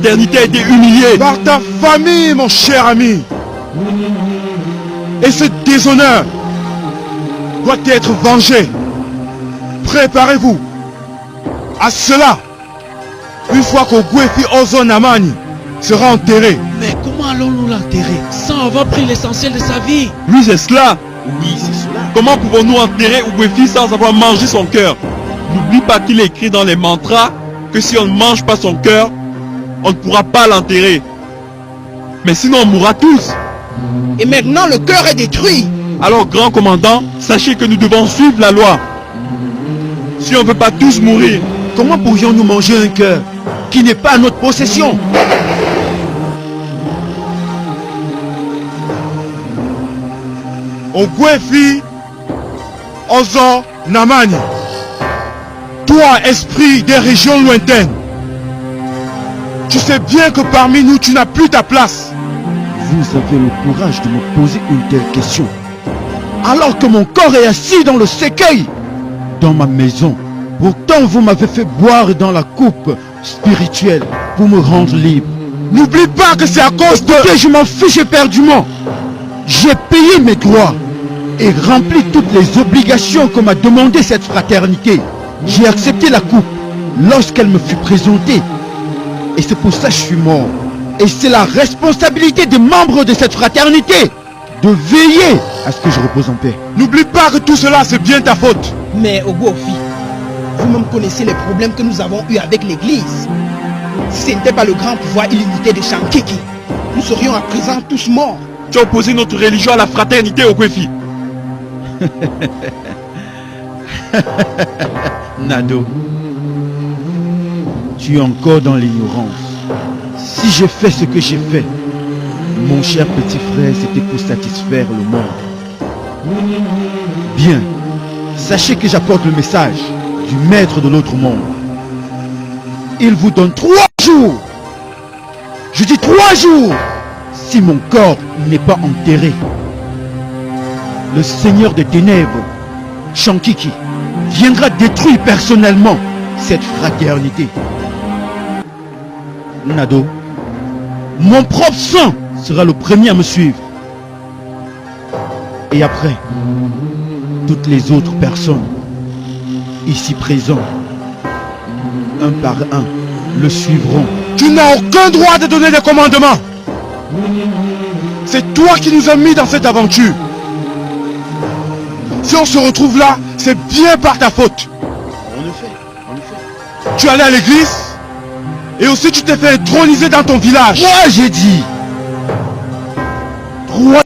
fraternité a été humiliée. Par ta famille, mon cher ami. Et ce déshonneur doit être vengé. Préparez-vous à cela. Une fois qu'Ogwefi Ozo Namani sera enterré. Mais comment allons-nous l'enterrer sans avoir pris l'essentiel de sa vie? Oui, c'est cela. Oui, c'est cela. Comment pouvons-nous enterrer Ogwefi sans avoir mangé son cœur? N'oublie pas qu'il est écrit dans les mantras que si on ne mange pas son cœur, on ne pourra pas l'enterrer. Mais sinon on mourra tous. Et maintenant le cœur est détruit. Alors grand commandant, sachez que nous devons suivre la loi. Si on ne veut pas tous mourir, comment pourrions-nous manger un cœur qui n'est pas à notre possession? Ogwefi Ozo Namani, toi, esprit des régions lointaines, tu sais bien que parmi nous, tu n'as plus ta place. Vous avez le courage de me poser une telle question, alors que mon corps est assis dans le cercueil, dans ma maison. Pourtant, vous m'avez fait boire dans la coupe spirituelle pour me rendre libre. N'oublie pas que c'est à cause de... Écoutez, je m'en fiche éperdument. J'ai payé mes droits et rempli toutes les obligations que m'a demandé cette fraternité. J'ai accepté la coupe lorsqu'elle me fut présentée. Et c'est pour ça que je suis mort. Et c'est la responsabilité des membres de cette fraternité de veiller à ce que je repose en paix. N'oublie pas que tout cela, c'est bien ta faute. Mais Ogwefi, vous-même connaissez les problèmes que nous avons eus avec l'église. Si ce n'était pas le grand pouvoir illimité de Shankiki, nous serions à présent tous morts. tu as opposé notre religion à la fraternité Ogwefi. Nado, tu es encore dans l'ignorance. Si j'ai fait ce que j'ai fait, mon cher petit frère, c'était pour satisfaire le monde. Bien, sachez que j'apporte le message du maître de l'autre monde. Il vous donne 3 jours. Je dis 3 jours. Si mon corps n'est pas enterré, le Seigneur des Ténèbres, Shankiki, viendra détruire personnellement cette fraternité. Nado, mon propre sang sera le premier à me suivre. Et après, toutes les autres personnes ici présentes, un par un, le suivront. Tu n'as aucun droit de donner des commandements. C'est toi qui nous as mis dans cette aventure. Si on se retrouve là, c'est bien par ta faute. En effet. Tu allais à l'église et aussi tu t'es fait introniser dans ton village. Moi j'ai dit 3